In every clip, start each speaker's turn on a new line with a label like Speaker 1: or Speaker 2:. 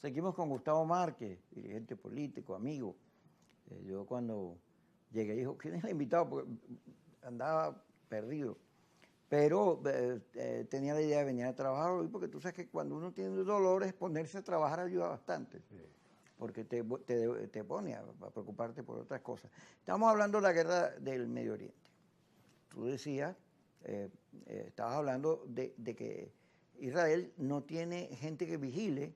Speaker 1: Seguimos con Gustavo Márquez, dirigente político, amigo. Yo cuando llegué dijo, ¿quién es el invitado? Porque andaba perdido. Pero tenía la idea de venir a trabajar hoy porque tú sabes que cuando uno tiene dolores, ponerse a trabajar ayuda bastante. Sí. Porque te pone a preocuparte por otras cosas. Estamos hablando de la guerra del Medio Oriente. Tú decías, estabas hablando de que Israel no tiene gente que vigile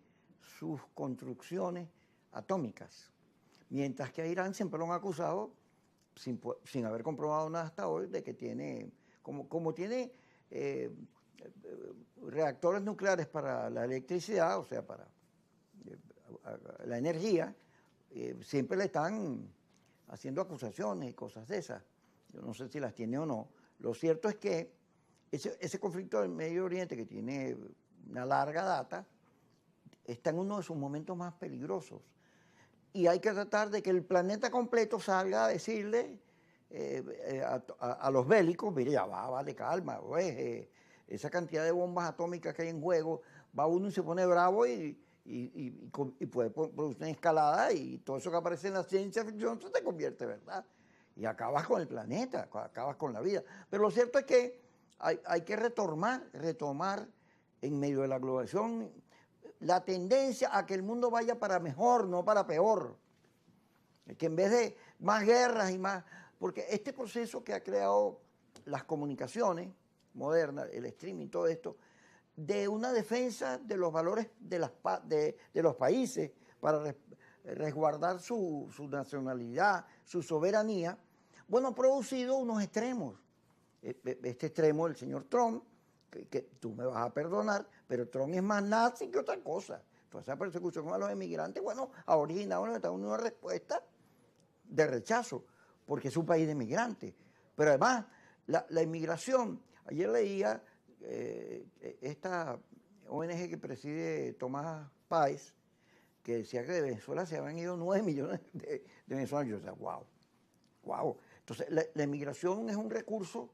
Speaker 1: sus construcciones atómicas, mientras que a Irán siempre lo han acusado, sin haber comprobado nada hasta hoy, de que tiene, como tiene reactores nucleares para la electricidad, o sea, para la energía, siempre le están haciendo acusaciones y cosas de esas. Yo no sé si las tiene o no. Lo cierto es que ese conflicto del Medio Oriente, que tiene una larga data, está en uno de sus momentos más peligrosos. Y hay que tratar de que el planeta completo salga a decirle a los bélicos, mire, ya va, vale, calma, pues, esa cantidad de bombas atómicas que hay en juego, va uno y se pone bravo y puede producir una escalada y todo eso que aparece en la ciencia ficción se te convierte, ¿verdad? Y acabas con el planeta, acabas con la vida. Pero lo cierto es que hay que retomar en medio de la globalización la tendencia a que el mundo vaya para mejor, no para peor. Que en vez de más guerras y más... Porque este proceso que ha creado las comunicaciones modernas, el streaming, todo esto, de una defensa de los valores de los países para resguardar su nacionalidad, su soberanía, bueno, ha producido unos extremos. Este extremo del señor Trump, que tú me vas a perdonar, pero Trump es más nazi que otra cosa. Entonces, esa persecución a los emigrantes, bueno, ha originado en los Estados Unidos una respuesta de rechazo, porque es un país de emigrantes. Pero además, la inmigración, ayer leía esta ONG que preside Tomás Páez, que decía que de Venezuela se habían ido 9 millones de venezolanos. Yo decía, wow. Entonces, la inmigración es un recurso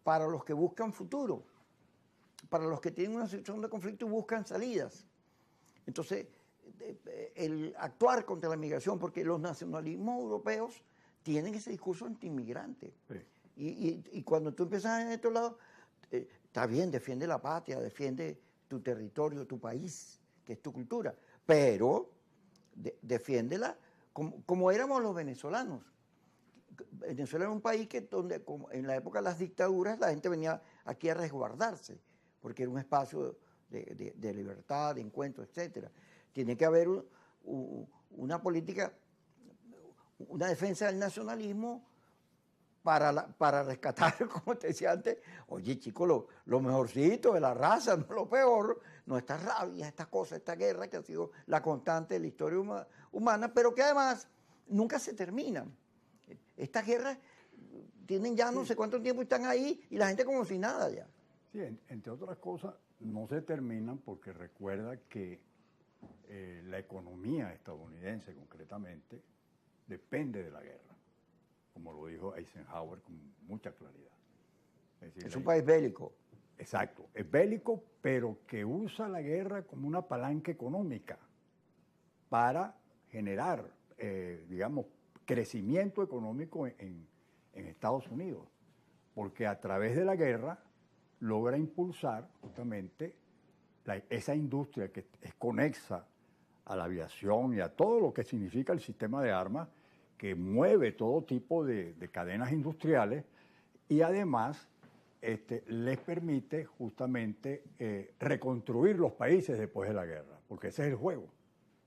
Speaker 1: para los que buscan futuro, para los que tienen una situación de conflicto y buscan salidas. Entonces, el actuar contra la migración, porque los nacionalismos europeos tienen ese discurso anti-inmigrante. Sí. Y cuando tú empiezas en estos lados, está bien, defiende la patria, defiende tu territorio, tu país, que es tu cultura, pero defiéndela como éramos los venezolanos. Venezuela era un país donde como en la época de las dictaduras la gente venía aquí a resguardarse, porque era un espacio de libertad, de encuentro, etc. Tiene que haber una política, una defensa del nacionalismo para rescatar, como te decía antes, oye chico, lo mejorcito de la raza, no lo peor, no esta rabia, esta cosa, esta guerra que ha sido la constante de la historia humana, pero que además nunca se terminan. Estas guerras tienen ya no sé cuánto tiempo y están ahí y la gente como si nada ya.
Speaker 2: Sí, entre otras cosas, no se terminan porque recuerda que la economía estadounidense concretamente depende de la guerra, como lo dijo Eisenhower con mucha claridad.
Speaker 1: Es un país bélico.
Speaker 2: Exacto, es bélico, pero que usa la guerra como una palanca económica para generar, digamos, crecimiento económico en Estados Unidos, porque a través de la guerra logra impulsar justamente esa industria que es conexa a la aviación y a todo lo que significa el sistema de armas, que mueve todo tipo de cadenas industriales y además les permite justamente reconstruir los países después de la guerra, porque ese es el juego.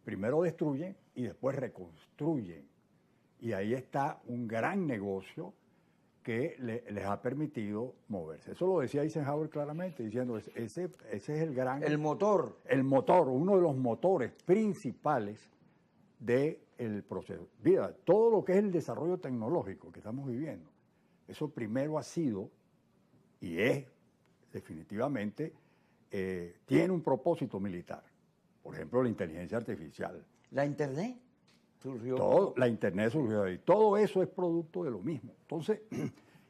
Speaker 2: Primero destruyen y después reconstruyen. Y ahí está un gran negocio que les ha permitido moverse. Eso lo decía Eisenhower claramente, diciendo, ese es el gran...
Speaker 1: El motor.
Speaker 2: El motor, uno de los motores principales del proceso. Mira, todo lo que es el desarrollo tecnológico que estamos viviendo, eso primero ha sido, y es definitivamente, tiene un propósito militar. Por ejemplo, la inteligencia artificial.
Speaker 1: ¿La Internet?
Speaker 2: La Internet surgió ahí. Todo eso es producto de lo mismo. Entonces,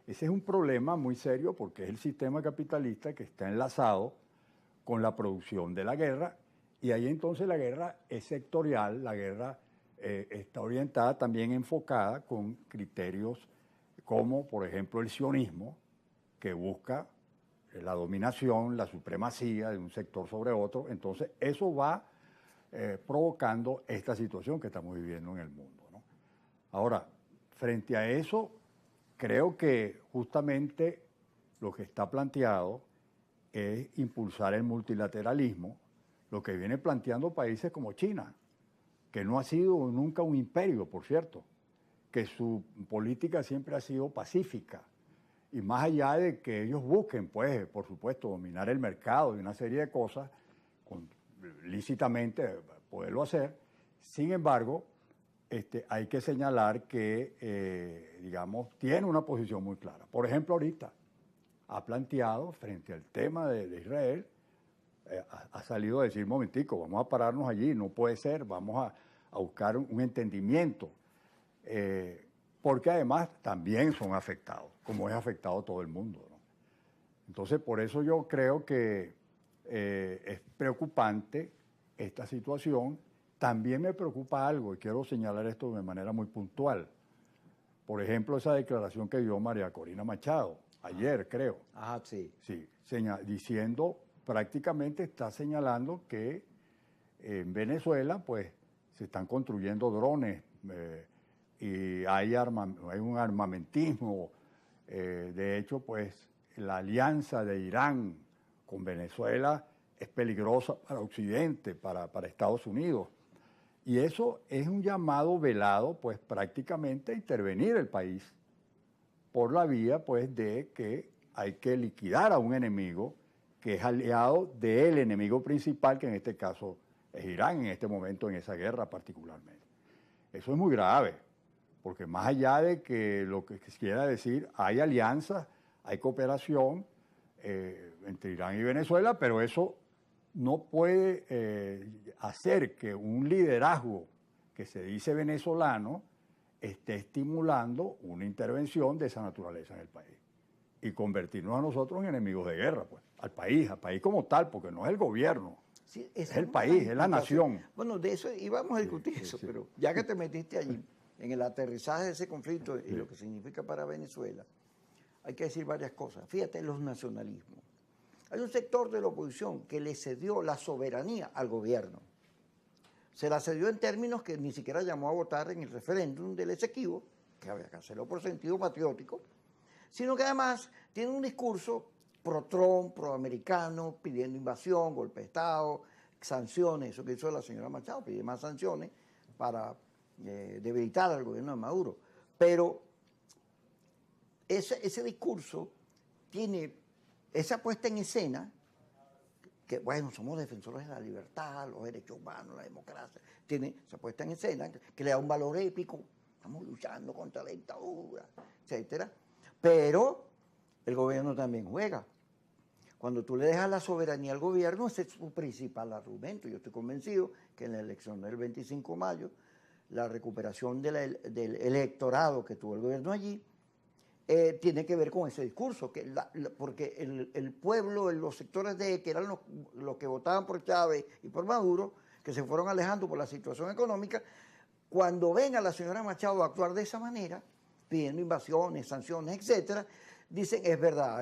Speaker 2: ese es un problema muy serio porque es el sistema capitalista que está enlazado con la producción de la guerra Y ahí entonces la guerra es sectorial, la guerra está orientada, también enfocada con criterios como, por ejemplo, el sionismo, que busca la dominación, la supremacía de un sector sobre otro. Entonces, eso va provocando esta situación que estamos viviendo en el mundo, ¿no? Ahora, frente a eso, creo que justamente lo que está planteado es impulsar el multilateralismo, lo que viene planteando países como China, que no ha sido nunca un imperio, por cierto, que su política siempre ha sido pacífica. Y más allá de que ellos busquen, pues, por supuesto, dominar el mercado y una serie de cosas, lícitamente poderlo hacer, sin embargo, hay que señalar que, digamos, tiene una posición muy clara. Por ejemplo, ahorita ha planteado, frente al tema de Israel, ha salido a decir, momentico, vamos a pararnos allí, no puede ser, vamos a buscar un entendimiento, porque además también son afectados, como es afectado todo el mundo, ¿no? Entonces, por eso yo creo que es preocupante esta situación. También me preocupa algo, y quiero señalar esto de manera muy puntual. Por ejemplo, esa declaración que dio María Corina Machado, ayer creo.
Speaker 1: Ajá, sí.
Speaker 2: Sí, diciendo, prácticamente está señalando que en Venezuela, pues, se están construyendo drones y hay un armamentismo. De hecho, pues, la alianza de Irán con Venezuela es peligrosa para Occidente, para Estados Unidos. Y eso es un llamado velado, pues, prácticamente a intervenir el país por la vía, pues, de que hay que liquidar a un enemigo que es aliado del enemigo principal, que en este caso es Irán, en este momento, en esa guerra particularmente. Eso es muy grave, porque más allá de que lo que quisiera decir, hay alianzas, hay cooperación entre Irán y Venezuela, pero eso no puede hacer que un liderazgo que se dice venezolano esté estimulando una intervención de esa naturaleza en el país y convertirnos a nosotros en enemigos de guerra, pues, al país como tal, porque no es el gobierno,
Speaker 1: Sí,
Speaker 2: es el país, es la nación.
Speaker 1: Bueno, de eso íbamos a discutir
Speaker 2: Sí,
Speaker 1: eso,
Speaker 2: sí.
Speaker 1: pero ya que te metiste allí, en el aterrizaje de ese conflicto y lo que significa para Venezuela, hay que decir varias cosas. Fíjate, los nacionalismos. Hay un sector de la oposición que le cedió la soberanía al gobierno. Se la cedió en términos que ni siquiera llamó a votar en el referéndum del Esequibo, que había que hacerlo por sentido patriótico, sino que además tiene un discurso pro-Trump, pro-americano, pidiendo invasión, golpe de Estado, sanciones, eso que hizo la señora Machado, pide más sanciones para debilitar al gobierno de Maduro. Pero ese discurso tiene esa puesta en escena, que bueno, somos defensores de la libertad, los derechos humanos, la democracia, tiene esa puesta en escena que le da un valor épico, estamos luchando contra la dictadura, etcétera. Pero el gobierno también juega. Cuando tú le dejas la soberanía al gobierno, ese es su principal argumento. Yo estoy convencido que en la elección del 25 de mayo, la recuperación del electorado que tuvo el gobierno allí, tiene que ver con ese discurso, porque el pueblo, los sectores que eran los que votaban por Chávez y por Maduro, que se fueron alejando por la situación económica, cuando ven a la señora Machado actuar de esa manera, pidiendo invasiones, sanciones, etcétera, dicen, es verdad,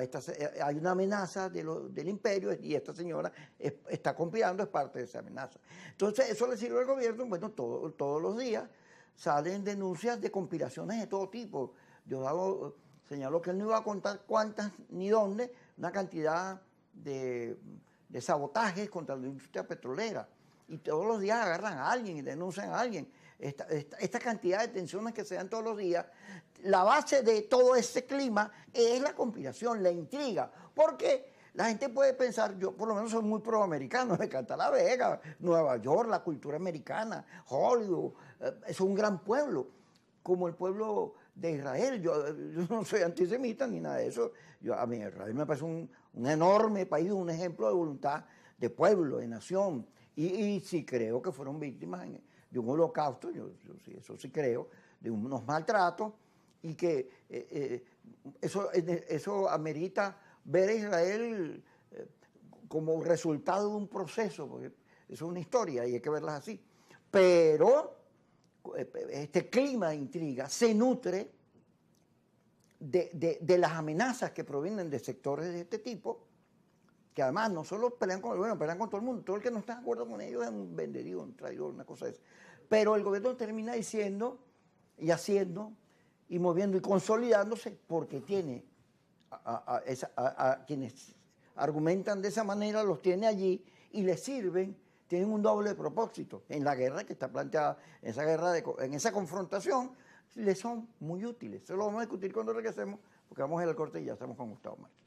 Speaker 1: hay una amenaza del imperio y esta señora está conspirando, es parte de esa amenaza. Entonces, eso le sirve al gobierno. Bueno, todos los días salen denuncias de conspiraciones de todo tipo. Señaló que él no iba a contar cuántas ni dónde, una cantidad de sabotajes contra la industria petrolera. Y todos los días agarran a alguien y denuncian a alguien. Esta cantidad de tensiones que se dan todos los días, la base de todo ese clima es la conspiración, la intriga. Porque la gente puede pensar, yo por lo menos soy muy proamericano, me encanta La Vega, Nueva York, la cultura americana, Hollywood, es un gran pueblo, como el pueblo de Israel. Yo no soy antisemita ni nada de eso. A mí Israel me parece un enorme país, un ejemplo de voluntad de pueblo, de nación. Y sí creo que fueron víctimas de un holocausto, yo sí, eso sí creo, de unos maltratos, y que eso amerita ver a Israel como resultado de un proceso, porque es una historia y hay que verlas así. Pero este clima de intriga se nutre de las amenazas que provienen de sectores de este tipo, que además no solo pelean con el gobierno, pelean con todo el mundo. Todo el que no está de acuerdo con ellos es un venderío, un traidor, una cosa de esa. Pero el gobierno termina diciendo y haciendo y moviendo y consolidándose porque tiene a quienes argumentan de esa manera, los tiene allí y les sirven, tienen un doble propósito. En la guerra que está planteada, en esa confrontación, les son muy útiles. Eso lo vamos a discutir cuando regresemos, porque vamos a ir al corte y ya estamos con Gustavo Márquez.